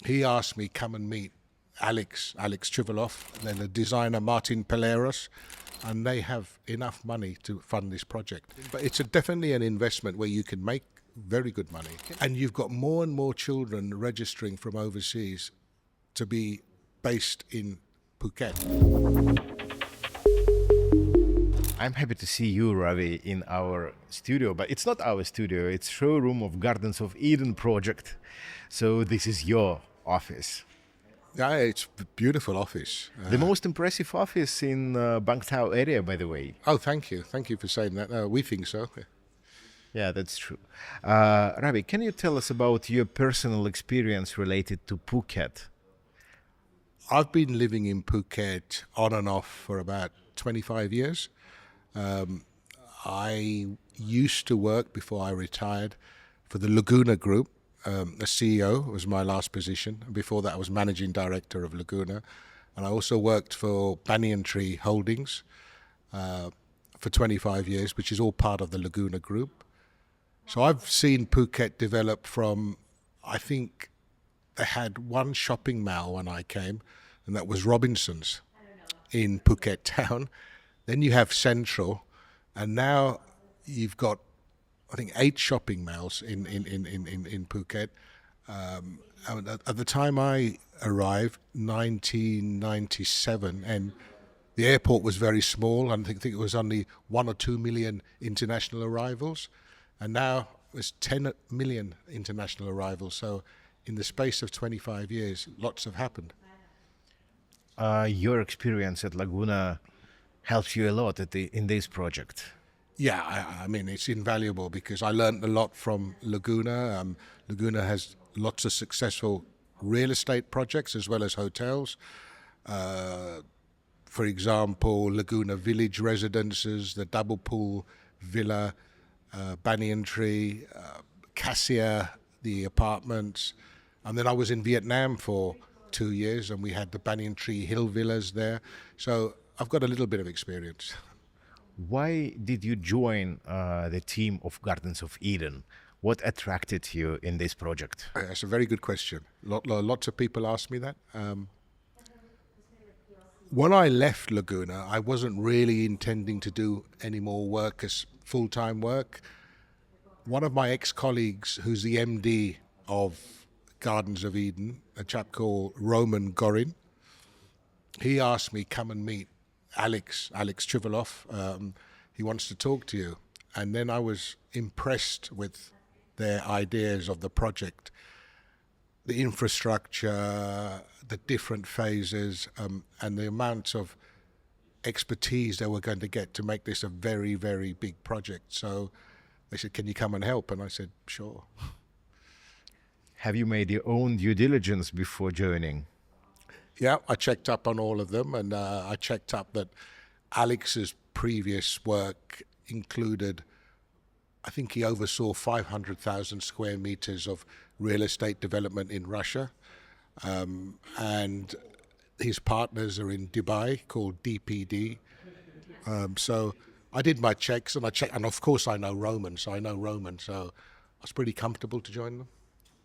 he asked me come and meet Alex Chivalov, and then the designer Martin Peleros, and they have enough money to fund this project. But it's definitely an investment where you can make very good money, and you've got more and more children registering from overseas to be based in Phuket. I'm happy to see you, Ravi, in our studio, but it's not our studio, it's showroom of Gardens of Eden project. So this is your office. Yeah, it's a beautiful office. The most impressive office in BangTao area, by the way. Oh, thank you. Thank you for saying that. We think so. Yeah, that's true. Ravi, can you tell us about your personal experience related to Phuket? I've been living in Phuket on and off for about 25 years. I used to work before I retired for the Laguna Group. As CEO was my last position. Before that, I was managing director of Laguna, and I also worked for Banyan Tree Holdings for 25 years, which is all part of the Laguna Group. So I've seen Phuket develop from, I think they had one shopping mall when I came, and that was Robinson's in Phuket town. Then you have Central, and now you've got, I think, 8 shopping malls in Phuket. At the time I arrived, 1997, and the airport was very small. I think it was only 1 or 2 million international arrivals, and now there's 10 million international arrivals. So in the space of 25 years, lots have happened. Your experience at Laguna helps you a lot in this project. Yeah, I mean, it's invaluable because I learned a lot from Laguna. Laguna has lots of successful real estate projects as well as hotels. For example, Laguna Village Residences, the Double Pool Villa, Banyan Tree, Cassia, the apartments. And then I was in Vietnam for 2 years, and we had the Banyan Tree Hill Villas there. So I've got a little bit of experience. Why did you join the team of Gardens of Eden? What attracted you in this project? That's a very good question. Lots of people ask me that. When I left Laguna, I wasn't really intending to do any more work as full-time work. One of my ex-colleagues, who's the MD of Gardens of Eden, a chap called Roman Gorin, he asked me, come and meet Alex Chivalov. He wants to talk to you. And then I was impressed with their ideas of the project, the infrastructure, the different phases, and the amount of expertise they were going to get to make this a very, very big project. So they said, can you come and help? And I said, sure. Have you made your own due diligence before joining? Yeah, I checked up on all of them, and I checked up that Alex's previous work included, I think he oversaw 500,000 square meters of real estate development in Russia, and his partners are in Dubai called DPD. So I did my checks, and of course I know Roman, so I was pretty comfortable to join them.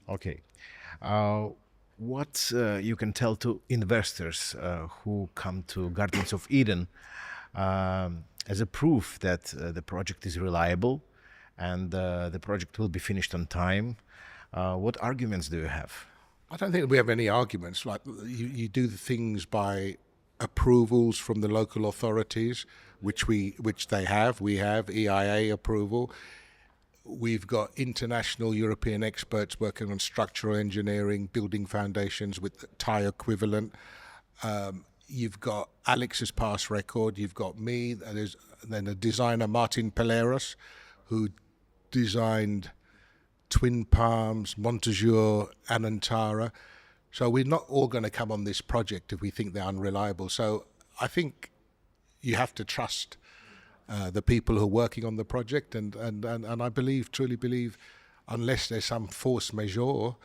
Okay. What you can tell to investors who come to Gardens of Eden as a proof that the project is reliable and the project will be finished on time? What arguments do you have? I don't think we have any arguments. Like you do the things by approvals from the local authorities, which they have. We have EIA approval. We've got international European experts working on structural engineering, building foundations with Thai equivalent. You've got Alex's past record. You've got me. There's then the designer Martin Peleros, who designed Twin Palms, Montejour, Anantara. So we're not all going to come on this project if we think they're unreliable. So I think you have to trust the people who are working on the project, and I truly believe, unless there's some force majeure,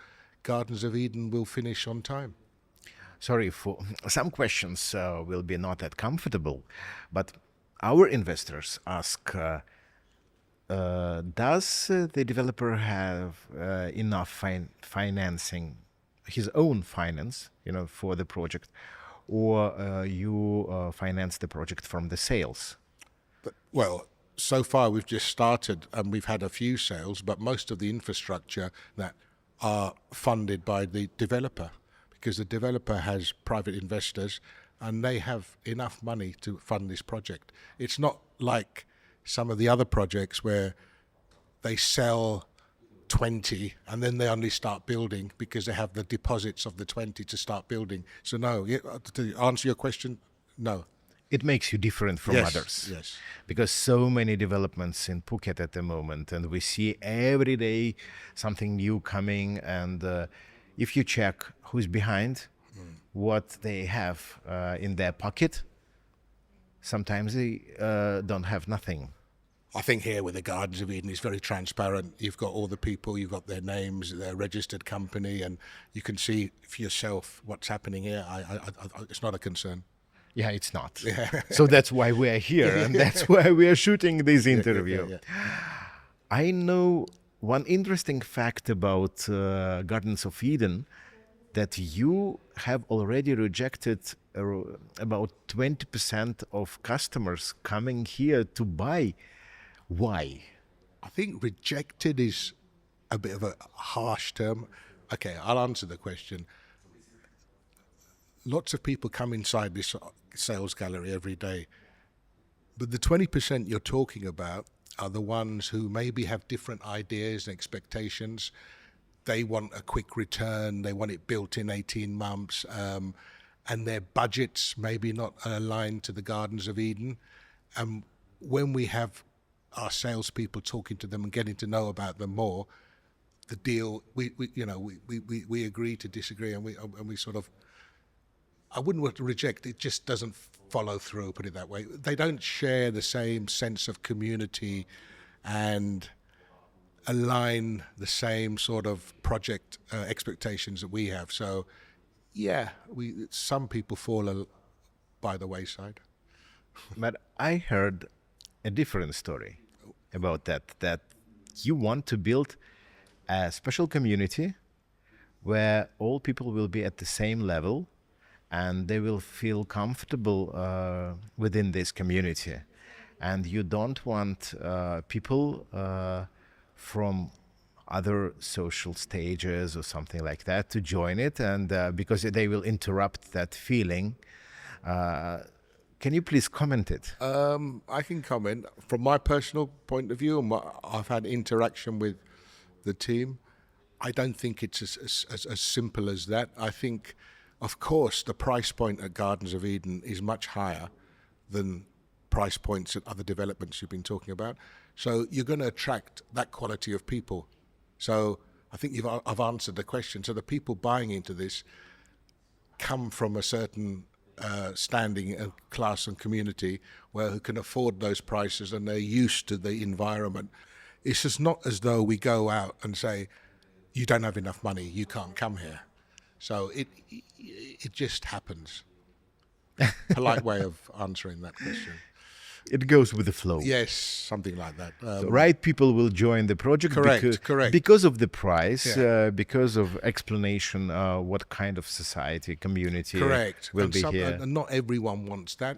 Gardens of Eden will finish on time. Sorry, for some questions will be not that comfortable, but our investors ask, does the developer have enough financing his own finance, for the project, or you finance the project from the sales? Well, so far we've just started and we've had a few sales, but most of the infrastructure that are funded by the developer, because the developer has private investors and they have enough money to fund this project. It's not like some of the other projects where they sell 20 and then they only start building because they have the deposits of the 20 to start building. So no, to answer your question, no. It makes you different from others. Yes. Because so many developments in Phuket at the moment, and we see every day something new coming. And if you check who's behind, what they have in their pocket, sometimes they don't have nothing. I think here with the Gardens of Eden, it's very transparent. You've got all the people, you've got their names, their registered company, and you can see for yourself what's happening here. It's not a concern. Yeah, it's not. Yeah. So that's why we're here, and that's why we are shooting this interview. Yeah. I know one interesting fact about Gardens of Eden, that you have already rejected about 20% of customers coming here to buy. Why? I think rejected is a bit of a harsh term. Okay, I'll answer the question. Lots of people come inside this sales gallery every day, but the 20% you're talking about are the ones who maybe have different ideas and expectations. They want a quick return, they want it built in 18 months, and their budgets maybe not aligned to the Gardens of Eden. And when we have our salespeople talking to them and getting to know about them more, the deal, we agree to disagree, and we sort of, I wouldn't want to reject, it just doesn't follow through, put it that way. They don't share the same sense of community and align the same sort of project expectations that we have. So, yeah, some people fall by the wayside. But I heard a different story about that you want to build a special community where all people will be at the same level and they will feel comfortable within this community. And you don't want people from other social stages or something like that to join it, and because they will interrupt that feeling. Can you please comment it? I can comment. From my personal point of view, and I've had interaction with the team, I don't think it's as simple as that. I think, of course, the price point at Gardens of Eden is much higher than price points at other developments you've been talking about. So you're going to attract that quality of people. So I think I've answered the question. So the people buying into this come from a certain standing class and community who can afford those prices, and they're used to the environment. It's just not as though we go out and say, you don't have enough money, you can't come here. So it just happens. Polite way of answering that question. It goes with the flow. Yes, something like that. So right people will join the project. Correct. Because of the price, because of explanation, what kind of society, community will be here. And not everyone wants that.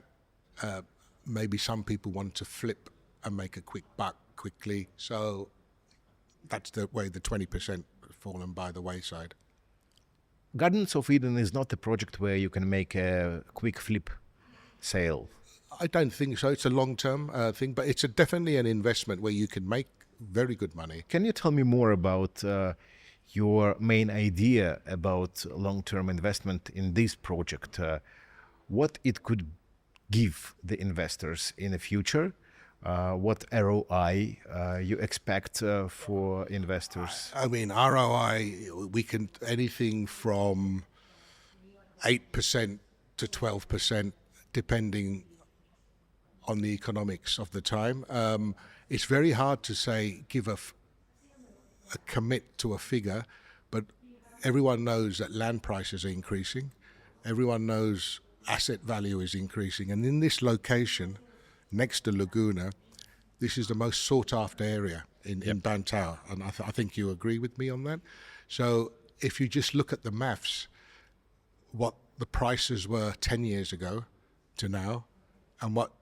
Maybe some people want to flip and make a quick buck quickly. So that's the way the 20% have fallen by the wayside. Gardens of Eden is not a project where you can make a quick flip sale. I don't think so. It's a long-term thing, but it's definitely an investment where you can make very good money. Can you tell me more about your main idea about long-term investment in this project? What it could give the investors in the future? What ROI you expect for investors? I mean, ROI, we can anything from 8% to 12%, depending on the economics of the time. It's very hard to say, give a commit to a figure, but everyone knows that land prices are increasing. Everyone knows asset value is increasing. And in this location, next to Laguna, this is the most sought after area in BangTao. And I think you agree with me on that. So if you just look at the maths, what the prices were 10 years ago to now, and what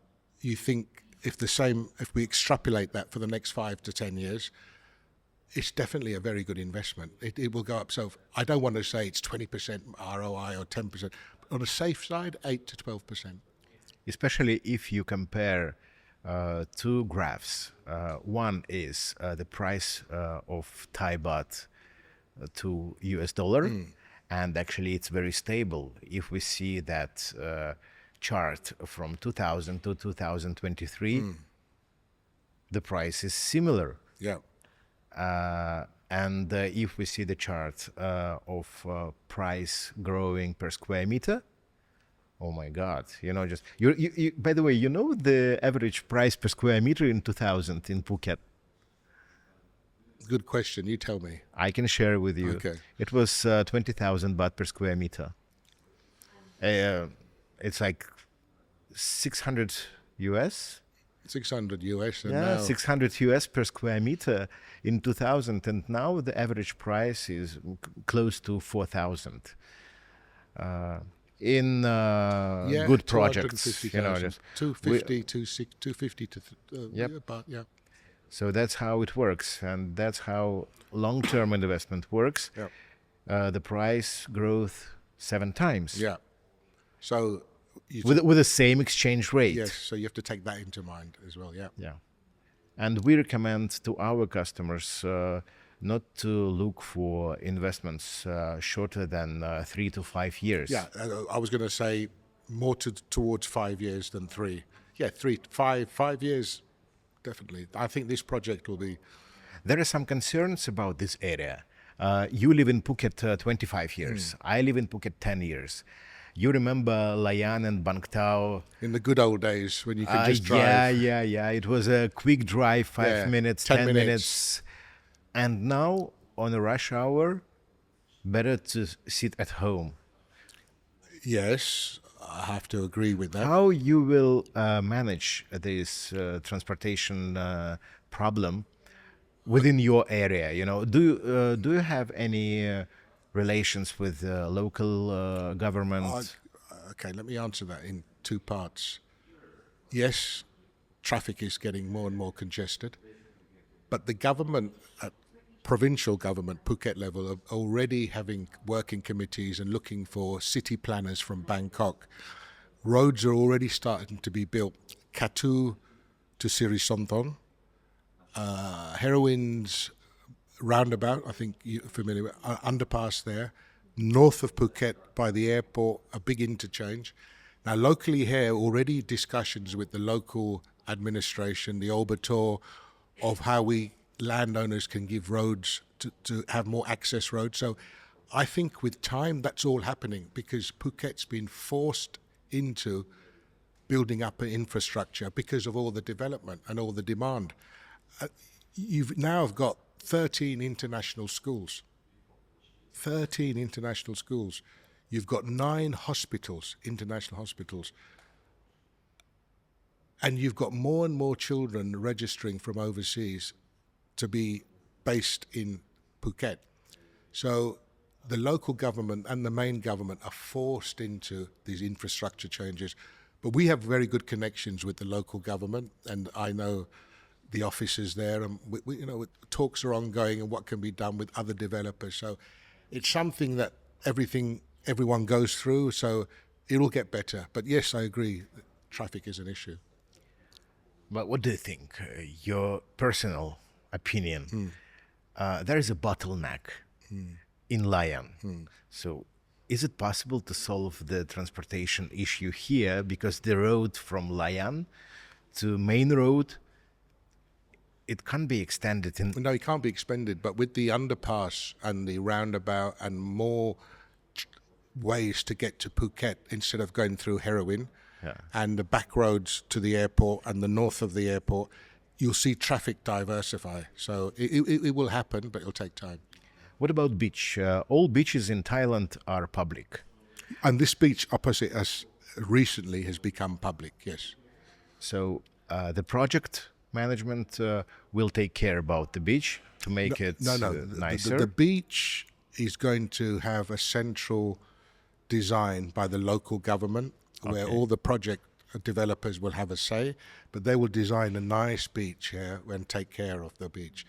you think if we extrapolate that for the next 5 to 10 years, it's definitely a very good investment. It will go up. So I don't want to say it's 20% ROI or 10%. On the safe side, 8 to 12%. Especially if you compare two graphs. One is the price of Thai baht to US dollar, and actually it's very stable. If we see that chart from 2000 to 2023, the price is similar. Yeah. And if we see the chart of price growing per square meter, oh my God! Just you. By the way, the average price per square meter in 2000 in Phuket. Good question. You tell me. I can share with you. Okay. It was 20,000 baht per square meter. It's like 600 US. 600 US. And Yeah, now 600 US per square meter in 2000, and now the average price is close to 4,000. In good projects, 250,000. 250, 250 to Yep. about, yeah. So that's how it works, and that's how long-term investment works. Yeah. The price growth 7 times. Yeah. So With the same exchange rate. yes, so you have to take that into mind as well. Yeah. Yeah. And we recommend to our customers not to look for investments shorter than 3 to 5 years. Yeah, I was going to say more towards 5 years than 3. Yeah, 3 to 5 years, definitely. I think this project will be. There are some concerns about this area. You live in Phuket 25 years. I live in Phuket 10 years. You remember Layan and BangTao? In the good old days when you could just drive. Yeah. It was a quick drive, 5 minutes, 10 minutes. And now, on a rush hour, better to sit at home. Yes, I have to agree with that. How you will manage this transportation problem within your area? Do you have any relations with local government? Okay, let me answer that in 2 parts. Yes, traffic is getting more and more congested, but the government, at provincial government, Phuket level, are already having working committees and looking for city planners from Bangkok. Roads are already starting to be built. Katu to Sirisonthon, Heroin's roundabout, I think you're familiar with, underpass there, north of Phuket by the airport, a big interchange. Now, locally here, already discussions with the local administration, the Obertor, of how we landowners can give roads to have more access roads. So I think with time, that's all happening because Phuket's been forced into building up an infrastructure because of all the development and all the demand. You've now got 13 international schools. 13 international schools. You've got 9 hospitals, international hospitals. And you've got more and more children registering from overseas to be based in Phuket. So the local government and the main government are forced into these infrastructure changes. But we have very good connections with the local government, and I know the officers there, and talks are ongoing and what can be done with other developers. So it's something that everyone goes through, so it'll get better. But yes, I agree, traffic is an issue. But what do you think? Your personal opinion. There is a bottleneck in Layan. So is it possible to solve the transportation issue here? Because the road from Layan to main road, it can't be extended. No, it can't be expanded, but with the underpass and the roundabout and more ways to get to Phuket instead of going through Heroin, and the back roads to the airport and the north of the airport, you'll see traffic diversify. So it will happen, but it'll take time. What about beach? All beaches in Thailand are public. And this beach opposite us recently has become public, yes. So the project management will take care about the beach to make it nicer. The beach is going to have a central design by the local government where all the project developers will have a say, but they will design a nice beach here and take care of the beach.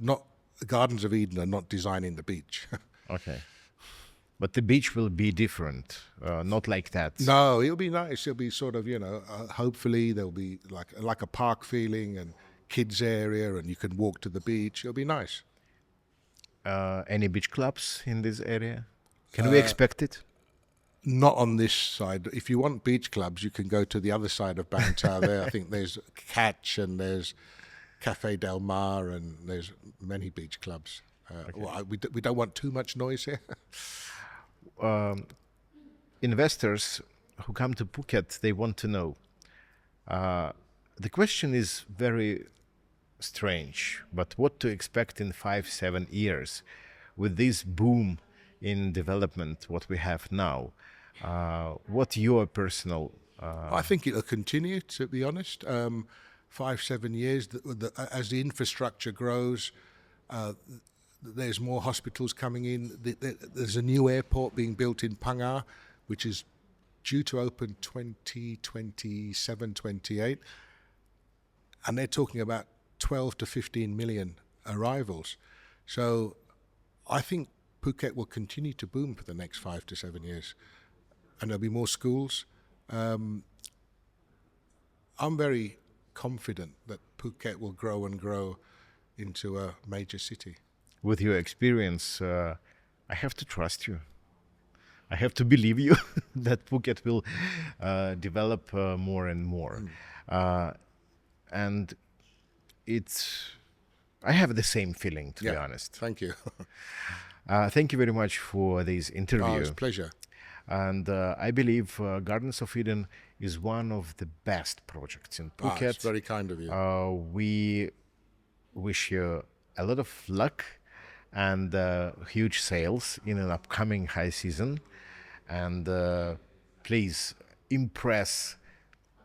Not Gardens of Eden are not designing the beach. Okay. But the beach will be different, not like that. No, it'll be nice. It'll be sort of, hopefully there'll be like a park feeling and kids area, and you can walk to the beach. It'll be nice. Any beach clubs in this area? Can we expect it? Not on this side. If you want beach clubs, you can go to the other side of BangTao there. I think there's Catch and there's Cafe Del Mar and there's many beach clubs. We don't want too much noise here. Investors who come to Phuket, they want to know. The question is very strange, but what to expect in 5-7 years with this boom in development, what we have now? What your personal... I think it'll continue, to be honest. 5-7 years, as the infrastructure grows, there's more hospitals coming in. There's a new airport being built in Panga, which is due to open 2027, 28. And they're talking about 12 to 15 million arrivals. So I think Phuket will continue to boom for the next 5 to 7 years. And there'll be more schools. I'm very confident that Phuket will grow and grow into a major city. With your experience, I have to trust you. I have to believe you that Phuket will develop more and more. And I have the same feeling, to be honest. Thank you. Thank you very much for this interview. Oh, it's a pleasure. And I believe Gardens of Eden is one of the best projects in Phuket. It's very kind of you. We wish you a lot of luck and huge sales in an upcoming high season. And please impress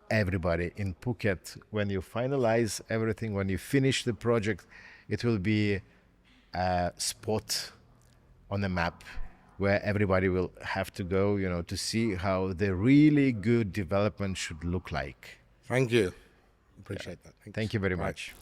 everybody in Phuket when you finalize everything, when you finish the project. It will be a spot on the map where everybody will have to go, to see how the really good development should look like. Thank you. Appreciate that. Thank you very much.